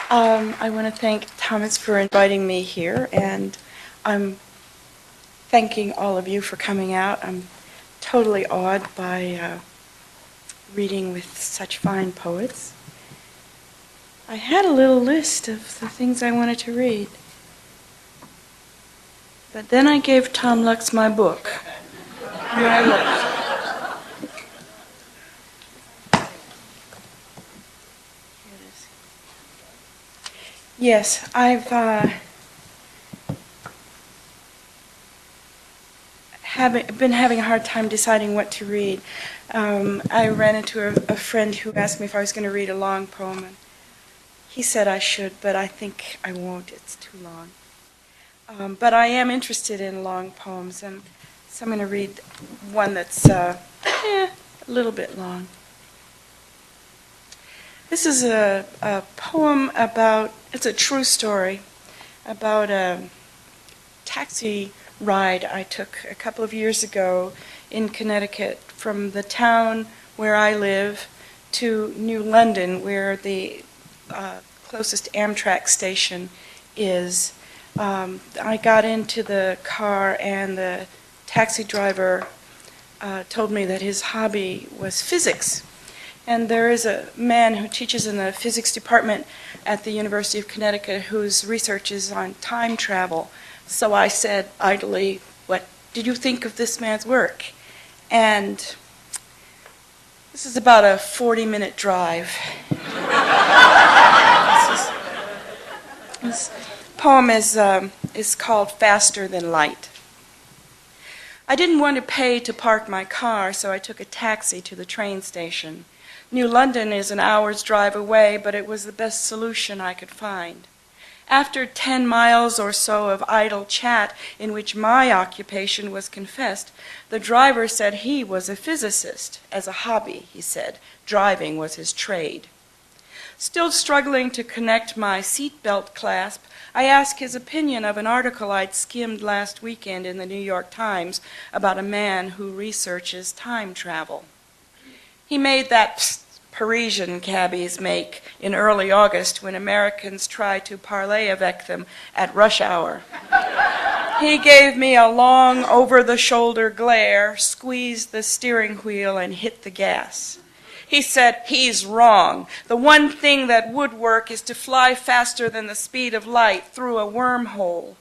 I want to thank Thomas for inviting me here, and I'm thanking all of you for coming out. I'm totally awed by reading with such fine poets. I had a little list of the things I wanted to read, but then I gave Tom Lux my book. And I looked. Yes, I've been having a hard time deciding what to read. I ran into a friend who asked me if I was going to read a long poem, and he said I should, but I think I won't. It's too long. But I am interested in long poems, and so I'm going to read one that's a little bit long. This is a poem about, it's a true story, about a taxi ride I took a couple of years ago in Connecticut from the town where I live to New London, where the closest Amtrak station is. I got into the car and the taxi driver told me that his hobby was physics. And there is a man who teaches in the physics department at the University of Connecticut whose research is on time travel. So I said idly, "What did you think of this man's work?" And this is about a 40-minute drive. This poem is called Faster Than Light. I didn't want to pay to park my car, so I took a taxi to the train station. New London is an hour's drive away, but it was the best solution I could find. After 10 miles or so of idle chat in which my occupation was confessed, the driver said he was a physicist. As a hobby, he said, driving was his trade. Still struggling to connect my seatbelt clasp, I asked his opinion of an article I'd skimmed last weekend in the New York Times about a man who researches time travel. He made that Parisian cabbies make in early August when Americans try to parlay avec them at rush hour. He gave me a long over-the-shoulder glare, squeezed the steering wheel, and hit the gas. He said, "He's wrong. The one thing that would work is to fly faster than the speed of light through a wormhole.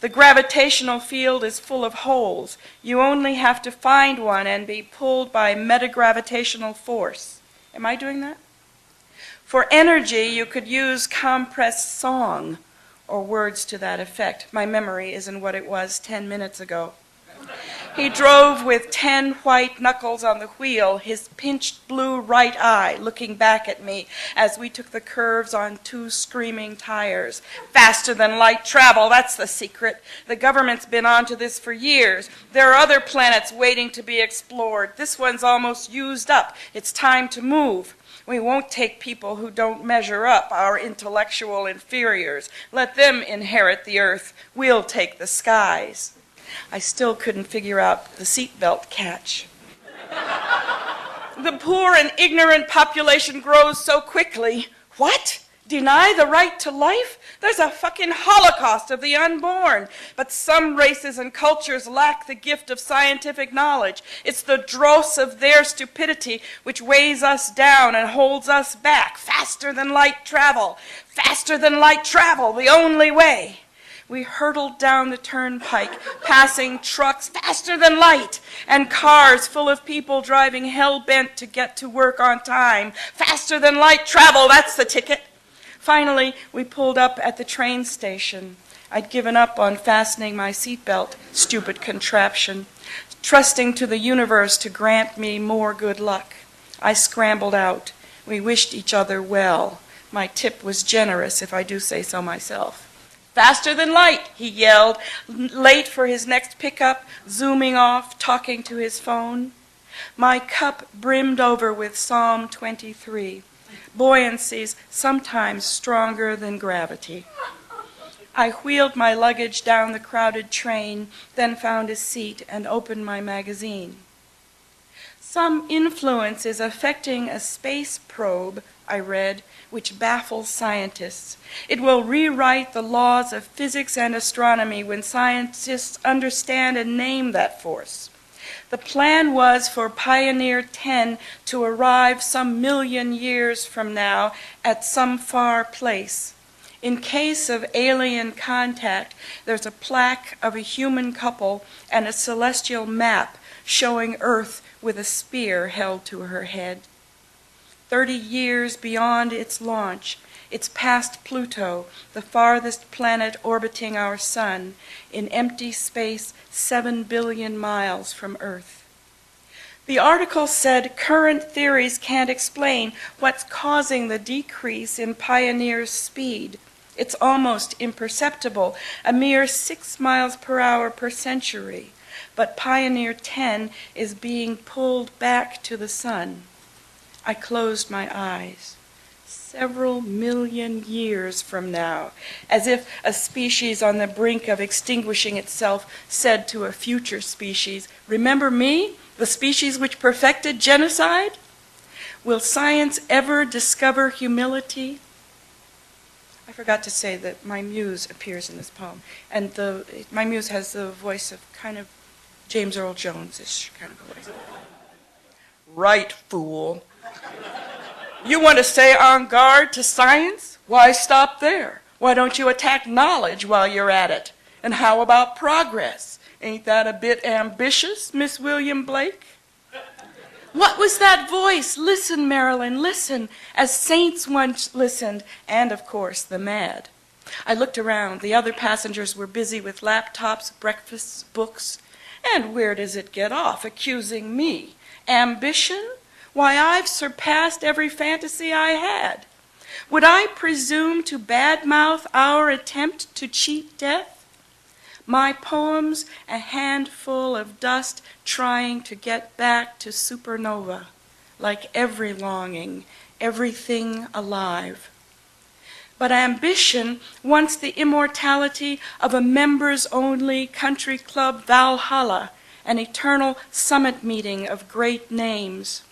The gravitational field is full of holes. You only have to find one and be pulled by metagravitational force." Am I doing that? For energy, you could use compressed song, or words to that effect. My memory isn't what it was 10 minutes ago. He drove with 10 white knuckles on the wheel, his pinched blue right eye looking back at me as we took the curves on 2 screaming tires. Faster than light travel, that's the secret. The government's been onto this for years. There are other planets waiting to be explored. This one's almost used up. It's time to move. We won't take people who don't measure up, our intellectual inferiors. Let them inherit the earth. We'll take the skies. I still couldn't figure out the seatbelt catch. The poor and ignorant population grows so quickly. What? Deny the right to life? There's a fucking holocaust of the unborn. But some races and cultures lack the gift of scientific knowledge. It's the dross of their stupidity which weighs us down and holds us back. Faster than light travel. Faster than light travel, the only way. We hurtled down the turnpike, passing trucks faster than light, and cars full of people driving hell-bent to get to work on time. Faster than light travel, that's the ticket. Finally, we pulled up at the train station. I'd given up on fastening my seatbelt, stupid contraption, trusting to the universe to grant me more good luck. I scrambled out. We wished each other well. My tip was generous, if I do say so myself. Faster than light, he yelled, late for his next pickup, zooming off, talking to his phone. My cup brimmed over with Psalm 23, buoyancies sometimes stronger than gravity. I wheeled my luggage down the crowded train, then found a seat and opened my magazine. Some influence is affecting a space probe I read, which baffles scientists. It will rewrite the laws of physics and astronomy when scientists understand and name that force. The plan was for Pioneer 10 to arrive some million years from now at some far place. In case of alien contact, there's a plaque of a human couple and a celestial map showing Earth with a spear held to her head. 30 years beyond its launch, it's past Pluto, the farthest planet orbiting our sun, in empty space 7 billion miles from Earth. The article said current theories can't explain what's causing the decrease in Pioneer's speed. It's almost imperceptible, a mere 6 miles per hour per century. But Pioneer 10 is being pulled back to the sun. I closed my eyes. Several million years from now, as if a species on the brink of extinguishing itself said to a future species, "Remember me, the species which perfected genocide?" Will science ever discover humility? I forgot to say that my muse appears in this poem, and my muse has the voice of kind of James Earl Jones-ish kind of voice. Right, fool. You want to stay on guard to science? Why stop there? Why don't you attack knowledge while you're at it? And how about progress? Ain't that a bit ambitious, Miss William Blake? What was that voice? Listen, Marilyn, listen, as saints once listened, and of course the mad. I looked around. The other passengers were busy with laptops, breakfasts, books. And where does it get off, accusing me? Ambition? Why, I've surpassed every fantasy I had. Would I presume to badmouth our attempt to cheat death? My poem's a handful of dust trying to get back to supernova, like every longing, everything alive. But ambition wants the immortality of a members-only country club Valhalla, an eternal summit meeting of great names.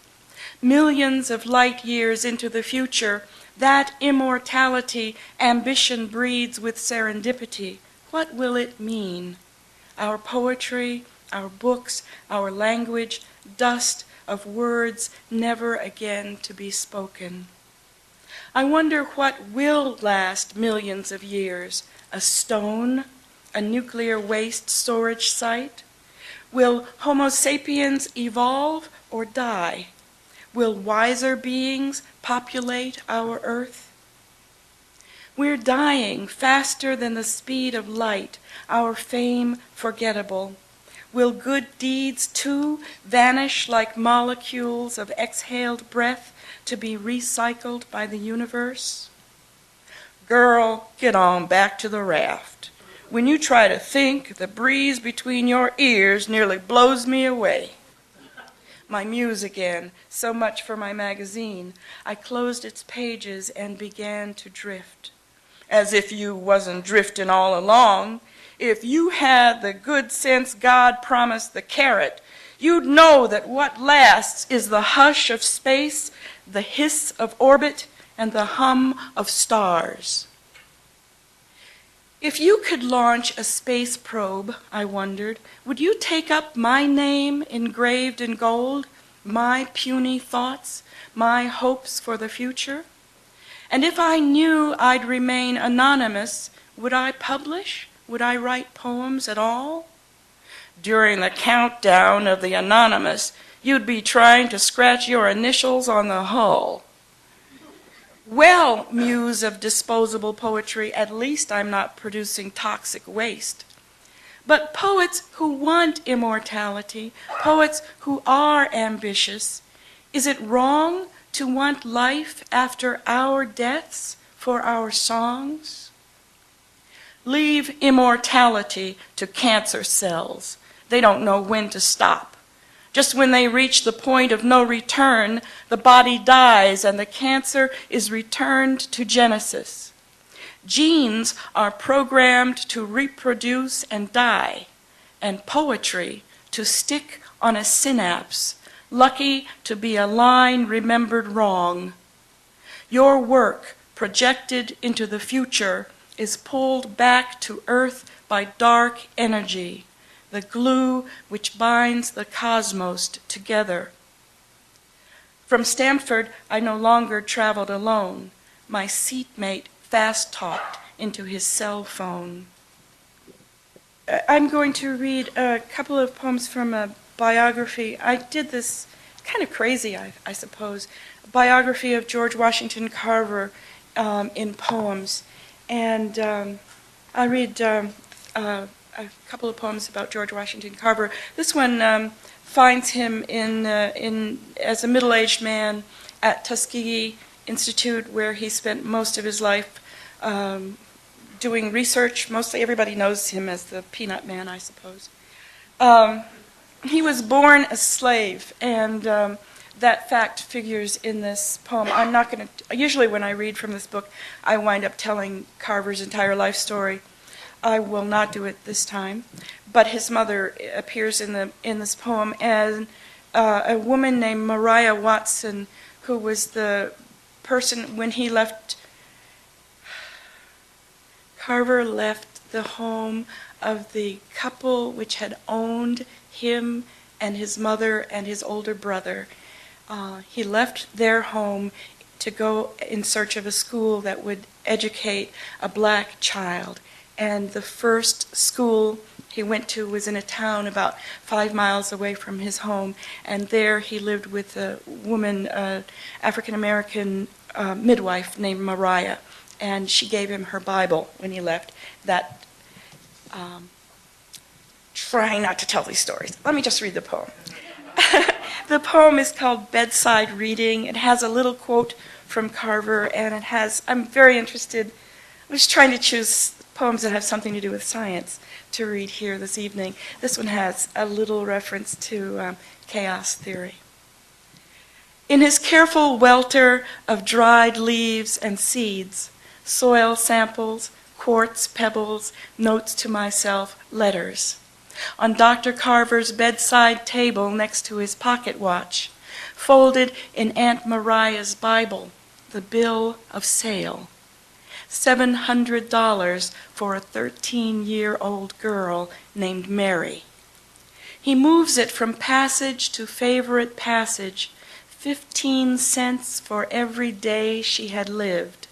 Millions of light years into the future, that immortality ambition breeds with serendipity. What will it mean? Our poetry, our books, our language, dust of words never again to be spoken. I wonder what will last millions of years. A stone? A nuclear waste storage site? Will Homo sapiens evolve or die? Will wiser beings populate our Earth? We're dying faster than the speed of light, our fame forgettable. Will good deeds too vanish like molecules of exhaled breath to be recycled by the universe? Girl, get on back to the raft. When you try to think, the breeze between your ears nearly blows me away. My muse again, so much for my magazine. I closed its pages and began to drift. As if you wasn't drifting all along. If you had the good sense God promised the carrot, you'd know that what lasts is the hush of space, the hiss of orbit, and the hum of stars. If you could launch a space probe, I wondered, would you take up my name engraved in gold, my puny thoughts, my hopes for the future? And if I knew I'd remain anonymous, would I publish? Would I write poems at all? During the countdown of the anonymous, you'd be trying to scratch your initials on the hull. Well, muse of disposable poetry, at least I'm not producing toxic waste. But poets who want immortality, poets who are ambitious, is it wrong to want life after our deaths for our songs? Leave immortality to cancer cells. They don't know when to stop. Just when they reach the point of no return, the body dies and the cancer is returned to Genesis. Genes are programmed to reproduce and die, and poetry to stick on a synapse, lucky to be a line remembered wrong. Your work, projected into the future, is pulled back to Earth by dark energy, the glue which binds the cosmos together. From Stamford, I no longer traveled alone. My seatmate fast-talked into his cell phone. I'm going to read a couple of poems from a biography. I did this kind of crazy, I suppose, a biography of George Washington Carver in poems. And I'll read a couple of poems about George Washington Carver. This one finds him as a middle-aged man at Tuskegee Institute, where he spent most of his life doing research. Mostly everybody knows him as the Peanut Man, I suppose. He was born a slave, and that fact figures in this poem. I'm not going to, usually when I read from this book, I wind up telling Carver's entire life story. I will not do it this time, but his mother appears in this poem as a woman named Maria Watson, who was the person when he left. Carver left the home of the couple which had owned him and his mother and his older brother. He left their home to go in search of a school that would educate a black child. And the first school he went to was in a town about 5 miles away from his home. And there he lived with a woman, African-American midwife named Mariah. And she gave him her Bible when he left. That, trying not to tell these stories. Let me just read the poem. The poem is called Bedside Reading. It has a little quote from Carver, and it has, I'm very interested, I was trying to choose poems that have something to do with science to read here this evening. This one has a little reference to chaos theory. In his careful welter of dried leaves and seeds, soil samples, quartz pebbles, notes to myself, letters. On Dr. Carver's bedside table next to his pocket watch, folded in Aunt Mariah's Bible, the bill of sale. $700 for a 13-year-old girl named Mary. He moves it from passage to favorite passage, 15 cents for every day she had lived.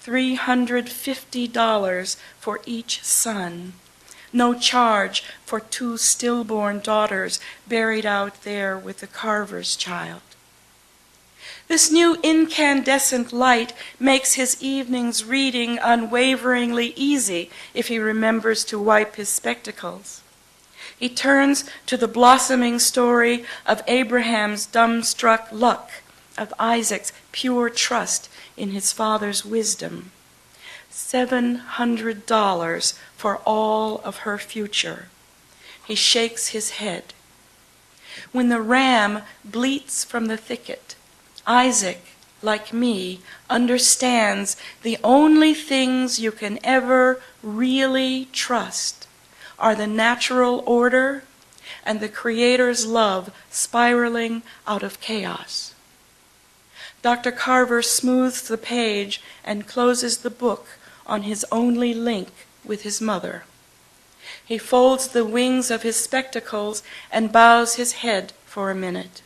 $350 for each son. No charge for 2 stillborn daughters buried out there with the Carver's child. This new incandescent light makes his evening's reading unwaveringly easy if he remembers to wipe his spectacles. He turns to the blossoming story of Abraham's dumbstruck luck, of Isaac's pure trust in his father's wisdom. $700 for all of her future. He shakes his head. When the ram bleats from the thicket, Isaac, like me, understands the only things you can ever really trust are the natural order and the Creator's love spiraling out of chaos. Dr. Carver smooths the page and closes the book on his only link with his mother. He folds the wings of his spectacles and bows his head for a minute.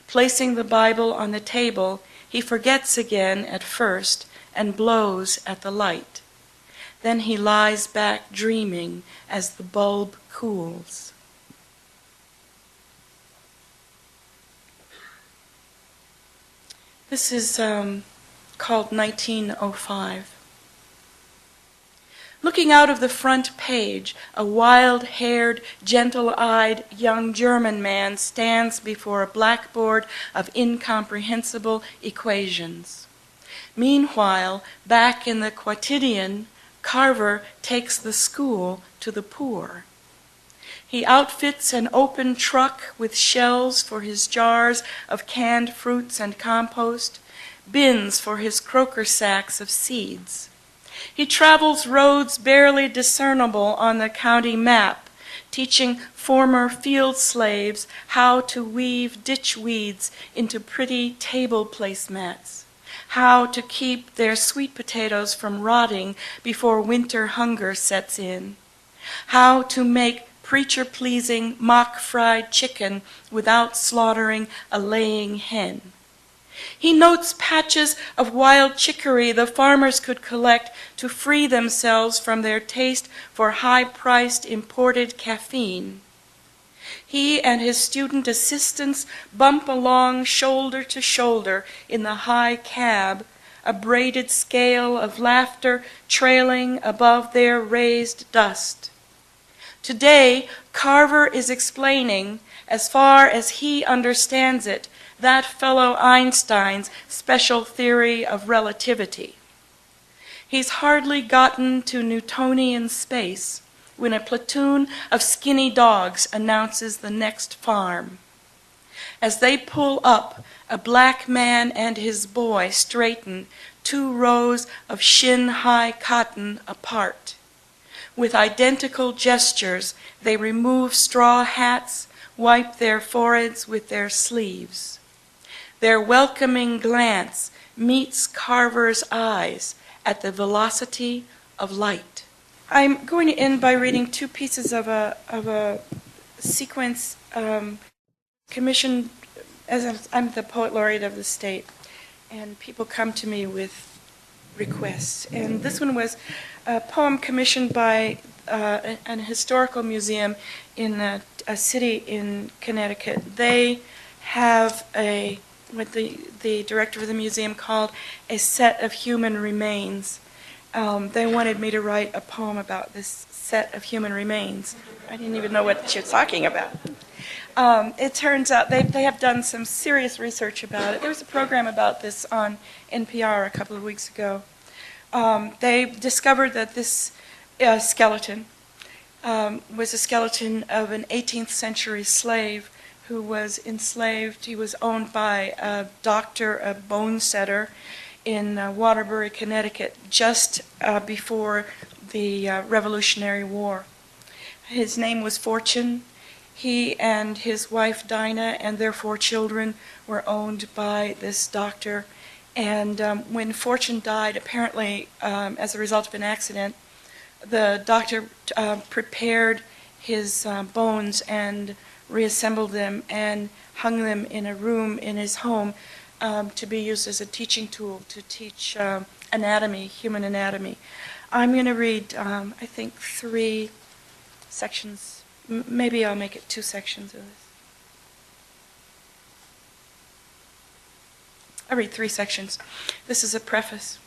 Placing the Bible on the table, he forgets again at first and blows at the light. Then he lies back dreaming as the bulb cools. This is called 1905. Looking out of the front page, a wild-haired, gentle-eyed young German man stands before a blackboard of incomprehensible equations. Meanwhile, back in the quotidian, Carver takes the school to the poor. He outfits an open truck with shelves for his jars of canned fruits and compost, bins for his croaker sacks of seeds. He travels roads barely discernible on the county map, teaching former field slaves how to weave ditch weeds into pretty table placemats, how to keep their sweet potatoes from rotting before winter hunger sets in, how to make preacher-pleasing mock-fried chicken without slaughtering a laying hen. He notes patches of wild chicory the farmers could collect to free themselves from their taste for high-priced imported caffeine. He and his student assistants bump along shoulder to shoulder in the high cab, a braided scale of laughter trailing above their raised dust. Today, Carver is explaining, as far as he understands it, that fellow Einstein's special theory of relativity. He's hardly gotten to Newtonian space when a platoon of skinny dogs announces the next farm. As they pull up, a black man and his boy straighten 2 rows of shin-high cotton apart. With identical gestures, they remove straw hats, wipe their foreheads with their sleeves. Their welcoming glance meets Carver's eyes at the velocity of light. I'm going to end by reading 2 pieces of a sequence commissioned, as I'm the poet laureate of the state, and people come to me with requests. And this one was a poem commissioned by an historical museum in a city in Connecticut. They have what the director of the museum called a set of human remains. They wanted me to write a poem about this set of human remains. I didn't even know what she was talking about. It turns out they have done some serious research about it. There was a program about this on NPR a couple of weeks ago. They discovered that this skeleton was a skeleton of an 18th century slave who was enslaved. He was owned by a doctor, a bone setter, in Waterbury, Connecticut, just before the Revolutionary War. His name was Fortune. He and his wife Dinah and their 4 children were owned by this doctor. And when Fortune died, apparently as a result of an accident, the doctor prepared his bones and reassembled them and hung them in a room in his home to be used as a teaching tool to teach anatomy, human anatomy. I'm going to read, I think, 3 sections. Maybe I'll make it 2 sections of this. I read 3 sections. This is a preface.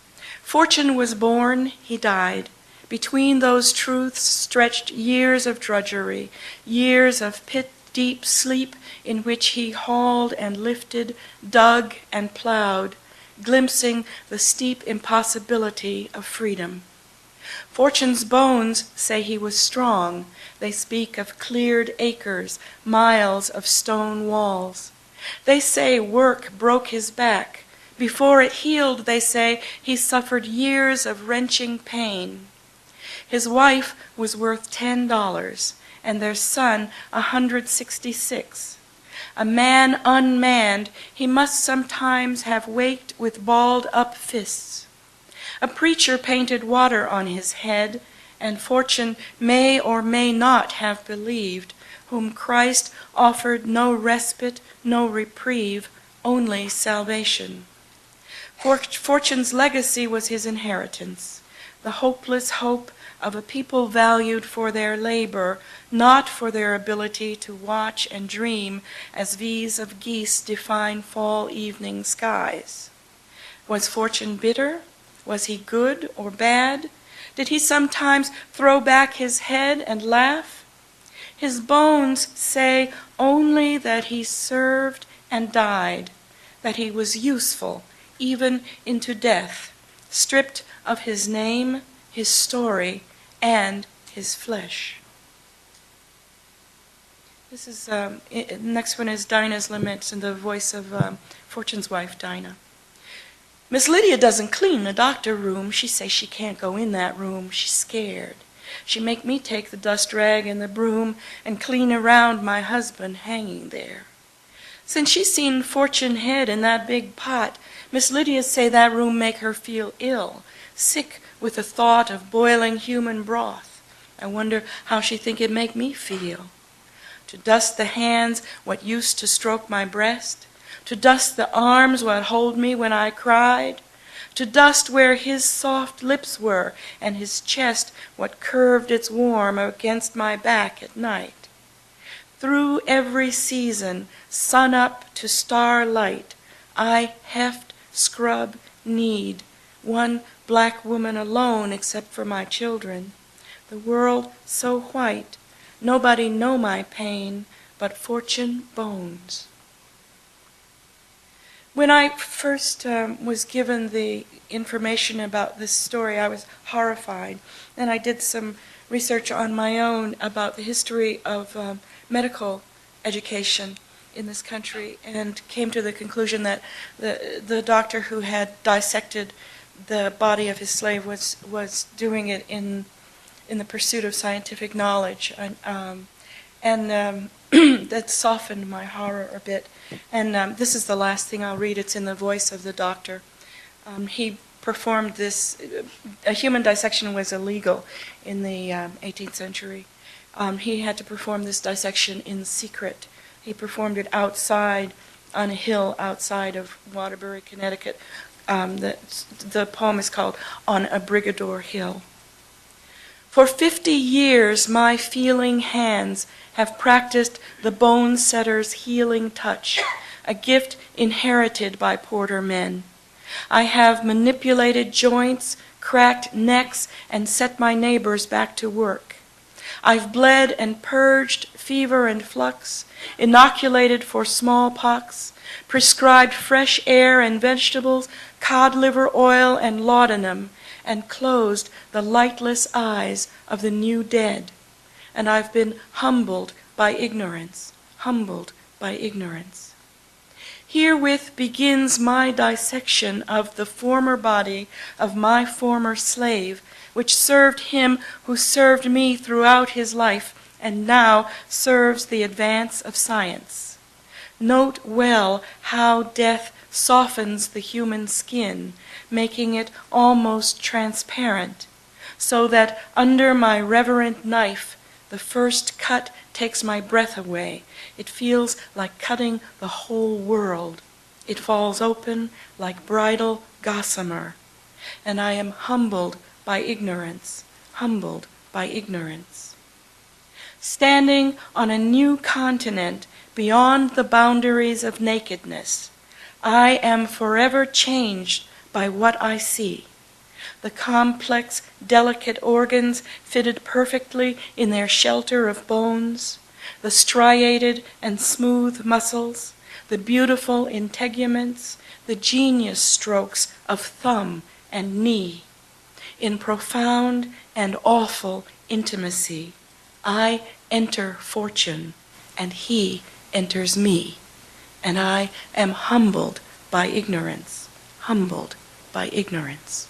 Fortune was born, he died. Between those truths stretched years of drudgery, years of pit-deep sleep in which he hauled and lifted, dug and plowed, glimpsing the steep impossibility of freedom. Fortune's bones say he was strong. They speak of cleared acres, miles of stone walls. They say work broke his back. Before it healed, they say, he suffered years of wrenching pain. His wife was worth $10, and their son $166. A man unmanned, he must sometimes have waked with balled-up fists. A preacher painted water on his head, and Fortune may or may not have believed, whom Christ offered no respite, no reprieve, only salvation. Fortune's legacy was his inheritance, the hopeless hope of a people valued for their labor, not for their ability to watch and dream as V's of geese define fall evening skies. Was Fortune bitter? Was he good or bad? Did he sometimes throw back his head and laugh? His bones say only that he served and died, that he was useful even into death, stripped of his name, his story, and his flesh. This is next one is Dinah's Laments in the voice of Fortune's wife, Dinah. Miss Lydia doesn't clean the doctor room. She says she can't go in that room. She's scared. She make me take the dust rag and the broom and clean around my husband hanging there. Since she's seen Fortune head in that big pot, Miss Lydia say that room make her feel ill, sick with the thought of boiling human broth. I wonder how she think it make me feel. To dust the hands what used to stroke my breast, to dust the arms what hold me when I cried, to dust where his soft lips were, and his chest what curved its warm against my back at night. Through every season, sun up to starlight, I heft, scrub, knead, one black woman alone except for my children. The world so white, nobody know my pain, but Fortune bones. When I first was given the information about this story, I was horrified. And I did some research on my own about the history of medical education in this country and came to the conclusion that the doctor who had dissected the body of his slave was doing it in the pursuit of scientific knowledge. And that softened my horror a bit. And this is the last thing I'll read. It's in the voice of the doctor. He performed this. A human dissection was illegal in the 18th century. He had to perform this dissection in secret. He performed it outside, on a hill outside of Waterbury, Connecticut. The poem is called On a Brigador Hill. For 50 years my feeling hands have practiced the bone setter's healing touch, a gift inherited by Porter men. I have manipulated joints, cracked necks, and set my neighbors back to work. I've bled and purged fever and flux, inoculated for smallpox, prescribed fresh air and vegetables, cod liver oil and laudanum, and closed the lightless eyes of the new dead. And I've been humbled by ignorance, humbled by ignorance. Herewith begins my dissection of the former body of my former slave, which served him who served me throughout his life, and now serves the advance of science. Note well how death softens the human skin, making it almost transparent, so that under my reverent knife the first cut takes my breath away. It feels like cutting the whole world. It falls open like bridal gossamer, and I am humbled by ignorance, humbled by ignorance. Standing on a new continent beyond the boundaries of nakedness, I am forever changed by what I see. The complex, delicate organs fitted perfectly in their shelter of bones, the striated and smooth muscles, the beautiful integuments, the genius strokes of thumb and knee. In profound and awful intimacy, I enter Fortune, and he enters me, and I am humbled by ignorance, humbled by ignorance.